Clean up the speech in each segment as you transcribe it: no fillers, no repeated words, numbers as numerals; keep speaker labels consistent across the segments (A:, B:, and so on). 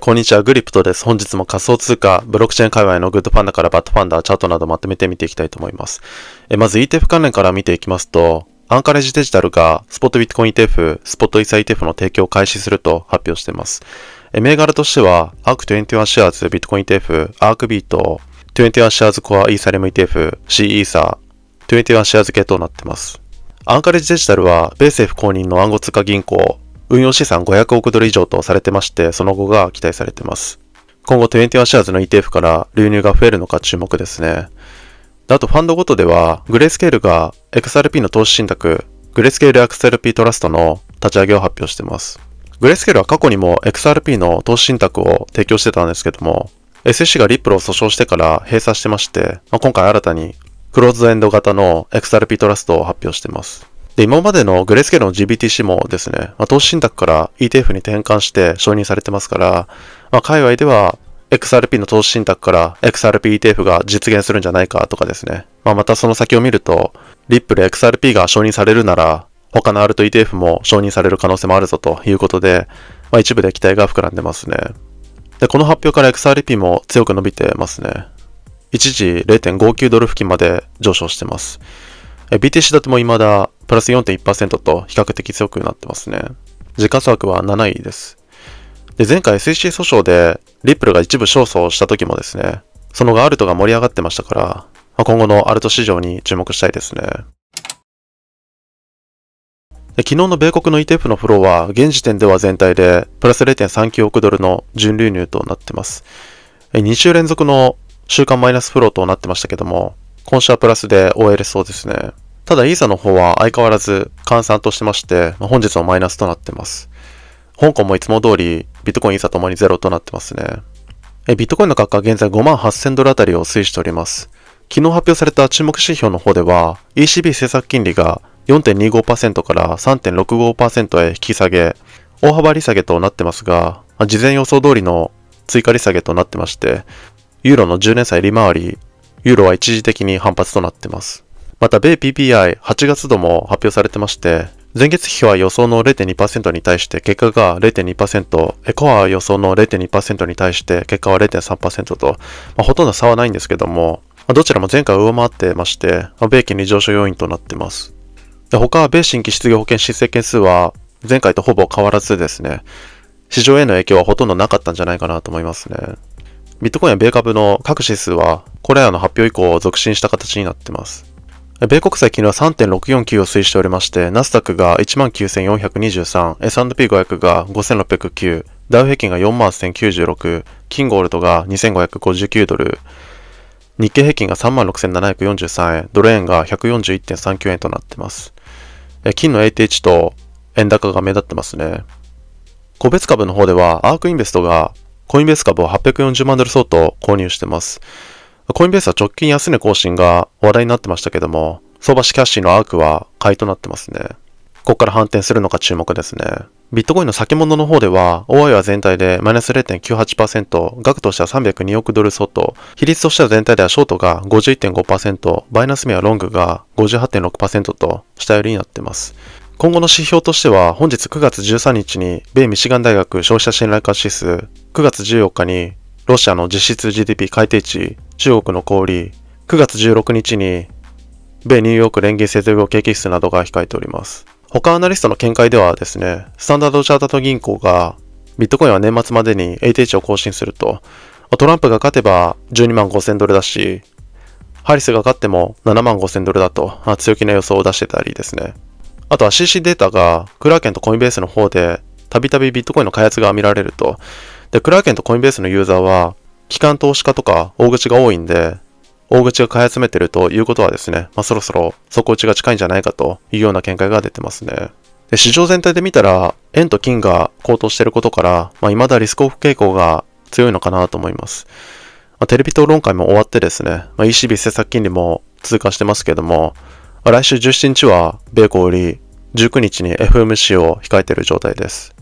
A: こんにちは、グリプトです。本日も仮想通貨、ブロックチェーン界隈のグッドパンダからバッドパンダ、チャートなどまとめて見ていきたいと思います。まず ETF 関連から見ていきますと、アンカレッジデジタルがスポットビットコイン ETF、スポットイーサ ETF の提供を開始すると発表しています。銘柄としては、ARK21 シェアーズビットコイン ETF、ARKBIT、21シェアーズコアイーサリアム ETF、C イーサ、21シェアーズ系となっています。アンカレッジデジタルは、米政府公認の暗号通貨銀行、運用資産500億ドル以上とされてまして、その後が期待されています。今後21シェアーズの ETF から流入が増えるのか注目ですね。あとファンドごとでは、グレースケールが XRP の投資信託、グレースケール XRP トラストの立ち上げを発表しています。グレースケールは過去にも XRP の投資信託を提供してたんですけども、SEC がリップルを訴訟してから閉鎖してまして、今回新たにクローズドエンド型の XRP トラストを発表しています。で、今までのグレースケールの GBTC もですね、投資信託から ETF に転換して承認されてますから、海外では XRP の投資信託から XRP ETF が実現するんじゃないかとかですね。またその先を見ると、リップル XRP が承認されるなら、他のアルト ETF も承認される可能性もあるぞということで、一部で期待が膨らんでますね。で、この発表から XRP も強く伸びてますね。一時 0.59 ドル付近まで上昇してます。BTC だとも未だプラス 4.1% と比較的強くなってますね。時価総額は7位です。で、前回 SEC 訴訟でリップルが一部勝訴をした時もですね、その後アルトが盛り上がってましたから、今後のアルト市場に注目したいですね。で、昨日の米国の ETF のフローは現時点では全体でプラス 0.39 億ドルの純流入となっています。2週連続の週間マイナスフローとなってましたけども、今週はプラスで終えれそうですね。ただイーサの方は相変わらず閑散としてまして、本日もマイナスとなっています。香港もいつも通りビットコインイーサともにゼロとなってますね。ビットコインの価格は現在58,000ドルあたりを推移しております。昨日発表された注目指標の方では ECB 政策金利が 4.25% から 3.65% へ引き下げ、大幅利下げとなってますが、事前予想通りの追加利下げとなってまして、ユーロの10年債利回り、ユーロは一時的に反発となっています。また、米 PPI8 月度も発表されてまして、前月比は予想の 0.2% に対して結果が 0.2%、コア予想の 0.2% に対して結果は 0.3% と、ほとんど差はないんですけども、どちらも前回上回ってまして、米金利上昇要因となっています。で、他は米新規失業保険申請件数は前回とほぼ変わらずですね、市場への影響はほとんどなかったんじゃないかなと思いますね。ビットコインや米株の各指数はこれらの発表以降続伸した形になっています。米国債昨日は 3.649 を推移しておりまして、ナスダックが 19,423、S&P500 が 5,609、ダウ平均が 41,096、キンゴールドが 2,559 ドル、日経平均が 36,743 円、ドル円が 141.39 円となっています。金の ATH と円高が目立ってますね。個別株の方では、アークインベストがコインベース株を840万ドル相当購入してます。コインベースは直近安値更新が話題になってましたけども、相場師キャッシーのアークは買いとなってますね。ここから反転するのか注目ですね。ビットコインの先物の方では、OI は全体でマイナス 0.98%、額としては302億ドル相当、比率としては全体ではショートが 51.5%、バイナス目はロングが 58.6% と下寄りになっています。今後の指標としては、本日9月13日に米ミシガン大学消費者信頼感指数、9月14日にロシアの実質 GDP 改定値、中国の小売、9月16日に米ニューヨーク連銀製造業景気指数などが控えております。他アナリストの見解ではですね、スタンダードチャータード銀行がビットコインは年末までに ATH を更新すると、トランプが勝てば12万5000ドルだし、ハリスが勝っても7万5000ドルだと強気な予想を出してたりですね。あとは CC データがクラーケンとコインベースの方でたびたびビットコインの開発が見られると。で、クラーケンとコインベースのユーザーは機関投資家とか大口が多いんで、大口が買い集めてるということはですね、そろそろ底打ちが近いんじゃないかというような見解が出てますね。で、市場全体で見たら円と金が高騰していることから、未だリスクオフ傾向が強いのかなと思います。テレビ討論会も終わってですね、ECB 政策金利も通過してますけども、来週17日は米小売、19日に FOMC を控えている状態です。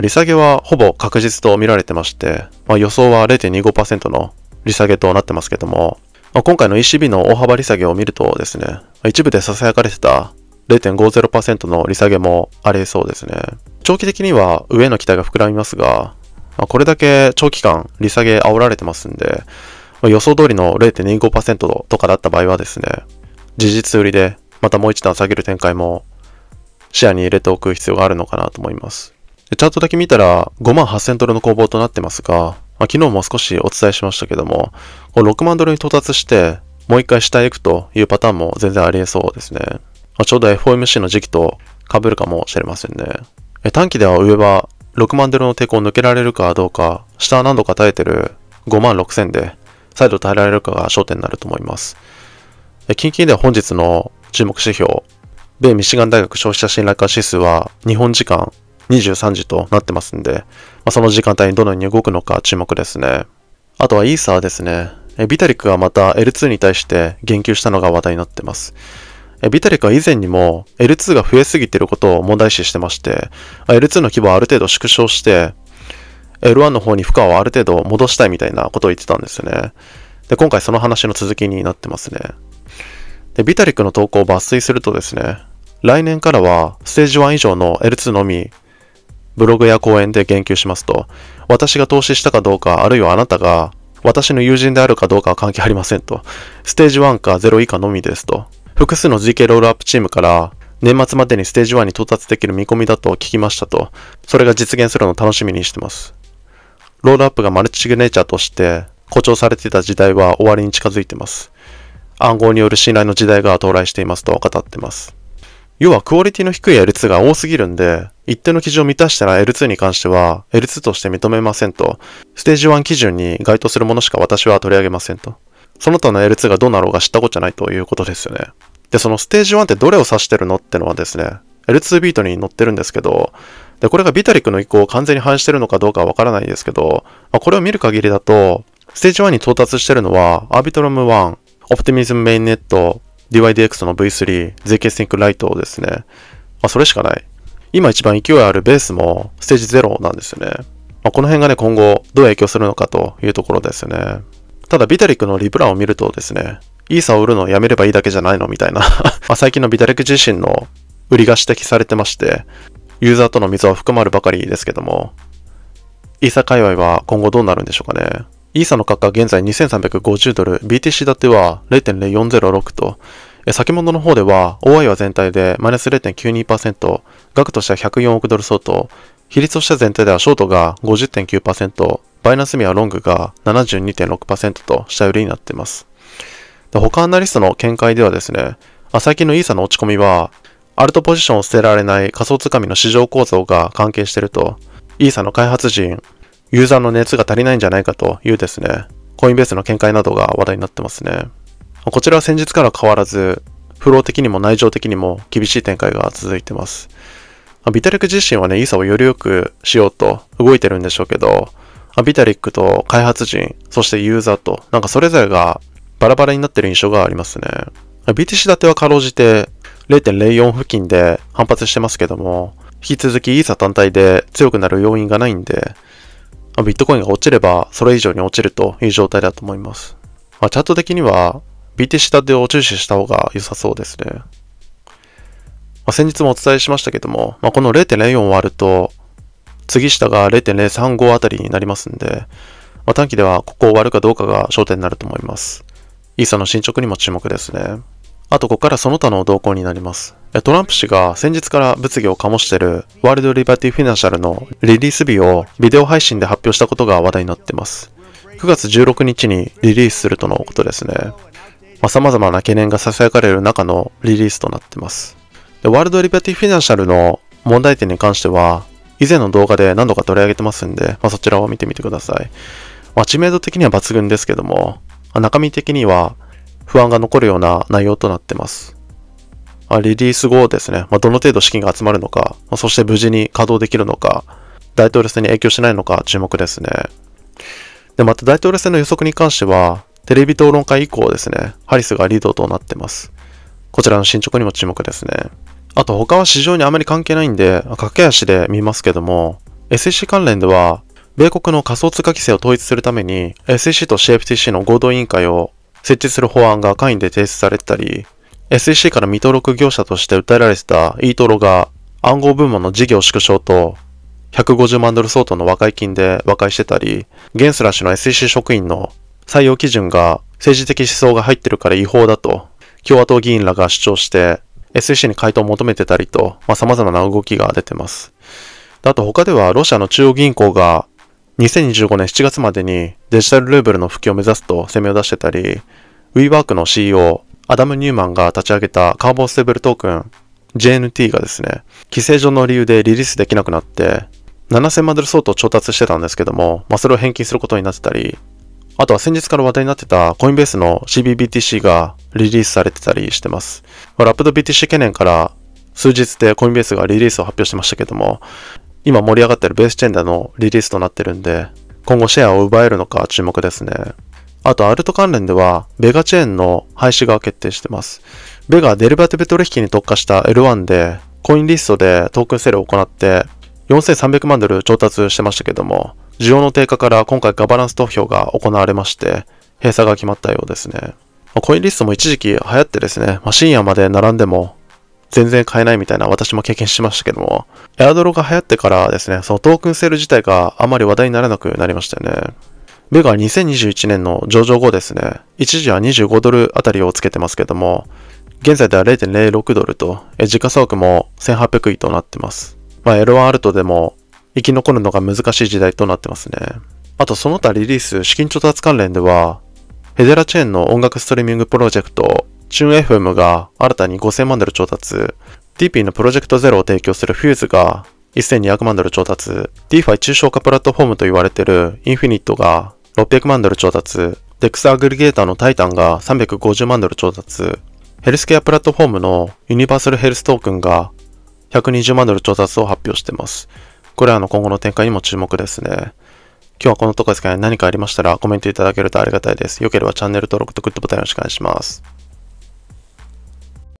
A: 利下げはほぼ確実と見られてまして、予想は 0.25% の利下げとなってますけども、今回の ECB の大幅利下げを見るとですね、一部で囁かれてた 0.50% の利下げもありそうですね。長期的には上への期待が膨らみますが、これだけ長期間利下げ煽られてますんで、予想通りの 0.25% とかだった場合はですね、事実売りでまたもう一段下げる展開も視野に入れておく必要があるのかなと思います。チャートだけ見たら$58,000の攻防となってますが、昨日も少しお伝えしましたけども、6万ドルに到達してもう一回下へ行くというパターンも全然あり得そうですね。ちょうど FOMC の時期と被るかもしれませんね。短期では上は6万ドルの抵抗を抜けられるかどうか、下は何度か耐えてる56,000で再度耐えられるかが焦点になると思います。近々では本日の注目指標、米ミシガン大学消費者信頼感指数は日本時間23時となってますんで、その時間帯にどのように動くのか注目ですね。あとはイーサーですね。ビタリックがまた L2 に対して言及したのが話題になってます。ビタリックは以前にも L2 が増えすぎていることを問題視してまして、L2 の規模をある程度縮小して、L1 の方に負荷をある程度戻したいみたいなことを言ってたんですよね。で、今回その話の続きになってますね。で、ビタリックの投稿を抜粋するとですね、来年からはステージ1以上の L2 のみ、ブログや講演で言及しますと、私が投資したかどうか、あるいはあなたが私の友人であるかどうかは関係ありませんと。ステージ1か0以下のみですと。複数の GK ロールアップチームから年末までにステージ1に到達できる見込みだと聞きましたと。それが実現するのを楽しみにしてます。ロールアップがマルチシグネチャーとして誇張されていた時代は終わりに近づいています。暗号による信頼の時代が到来していますと語っています。要はクオリティの低い L2 が多すぎるんで、一定の基準を満たしたら L2 に関しては L2 として認めませんと。ステージ1基準に該当するものしか私は取り上げませんと。その他の L2 がどうなろうが知ったことじゃないということですよね。で、そのステージ1ってどれを指してるのってのはですね、L2 ビートに載ってるんですけど、で、これがビタリックの意向を完全に反してるのかどうかはわからないですけど、これを見る限りだと、ステージ1に到達してるのは、アービトラム1、オプティミズムメインネット、DYDX の V3、ZK-Sync ライトですね。それしかない。今一番勢いあるベースもステージ0なんですよね。この辺がね、今後どう影響するのかというところですよね。ただ、ビタリックのリプランを見るとですね、イーサを売るのをやめればいいだけじゃないのみたいな最近のビタリック自身の売りが指摘されてまして、ユーザーとの溝は含まるばかりですけども、イーサ界隈は今後どうなるんでしょうかね。イーサの価格は現在2350ドル、BTC 建ては 0.0406 と、先物の方では OI は全体でマイナス 0.92%、額としては104億ドル相当、比率としては全体ではショートが 50.9%、バイナスミはロングが 72.6% と下売りになっています。他アナリストの見解ではですね、最近のイーサの落ち込みは、アルトポジションを捨てられない仮想通貨民の市場構造が関係していると、イーサの開発陣、ユーザーの熱が足りないんじゃないかというですね、コインベースの見解などが話題になってますね。こちらは先日から変わらず、フロー的にも内情的にも厳しい展開が続いてます。ビタリック自身はね、イーサをより良くしようと動いてるんでしょうけど、ビタリックと開発陣、そしてユーザーと、なんかそれぞれがバラバラになってる印象がありますね。BTC 建てはかろうじて 0.04 付近で反発してますけども、引き続きイーサ単体で強くなる要因がないんで、ビットコインが落ちればそれ以上に落ちるという状態だと思います。チャート的には BTC 建てを注視した方が良さそうですね。先日もお伝えしましたけども、この 0.04 を割ると、次下が 0.035 あたりになりますんで、短期ではここを割るかどうかが焦点になると思います。イーサの進捗にも注目ですね。あと、ここからその他の動向になります。トランプ氏が先日から物議を醸しているワールドリバティフィナンシャルのリリース日をビデオ配信で発表したことが話題になっています。9月16日にリリースするとのことですね。様々な懸念が囁かれる中のリリースとなっています。ワールドリバティフィナンシャルの問題点に関しては、以前の動画で何度か取り上げてますんで、そちらを見てみてください。知名度的には抜群ですけども、中身的には不安が残るような内容となっています。リリース後ですね、どの程度資金が集まるのか、そして無事に稼働できるのか、大統領選に影響しないのか注目ですね。で、また大統領選の予測に関しては、テレビ討論会以降ですね、ハリスがリードとなっています。こちらの進捗にも注目ですね。あと他は市場にあまり関係ないんで、駆け足で見ますけども、SEC 関連では、米国の仮想通貨規制を統一するために、SEC と CFTC の合同委員会を設置する法案が下院で提出されたり、SEC から未登録業者として訴えられてた eToro が暗号部門の事業縮小と150万ドル相当の和解金で和解してたり、ゲンスラー氏の SEC 職員の採用基準が政治的思想が入ってるから違法だと共和党議員らが主張して SEC に回答を求めてたりと、様々な動きが出てます。あと他ではロシアの中央銀行が2025年7月までにデジタルルーブルの普及を目指すと声明を出してたり、WeWork の CEO アダム・ニューマンが立ち上げたカーボンステーブルトークン JNT がですね、規制上の理由でリリースできなくなって7000万ドル相当調達してたんですけども、それを返金することになってたり、あとは先日から話題になってたコインベースの CBBTC がリリースされてたりしてます。ラップド BTC 懸念から数日でコインベースがリリースを発表してましたけども、今盛り上がってるベースチェーンでのリリースとなってるんで、今後シェアを奪えるのか注目ですね。あとアルト関連ではベガチェーンの廃止が決定してます。ベガはデリバティブ取引に特化した L1 でコインリストでトークンセールを行って4300万ドル調達してましたけども、需要の低下から今回ガバナンス投票が行われまして閉鎖が決まったようですね。コインリストも一時期流行ってですね、深夜まで並んでも全然買えないみたいな私も経験しましたけども、エアドロが流行ってからですね、そのトークンセール自体があまり話題にならなくなりましたよね。ベガは2021年の上場後ですね、一時は25ドルあたりをつけてますけども、現在では 0.06 ドルと、時価総額も1800位となってます。L1 アルトでも生き残るのが難しい時代となってますね。あとその他リリース、資金調達関連では、フェデラチェーンの音楽ストリーミングプロジェクト、チューン FM が新たに5000万ドル調達、TP のプロジェクトゼロを提供するフューズが1200万ドル調達、DeFi 抽象化プラットフォームと言われているインフィニットが600万ドル調達、DEX アグリゲーターのタイタンが350万ドル調達、ヘルスケアプラットフォームのユニバーサルヘルストークンが120万ドル調達を発表しています。これは今後の展開にも注目ですね。今日はこのところですかね。何かありましたらコメントいただけるとありがたいです。よければチャンネル登録とグッドボタンよろしくお願いします。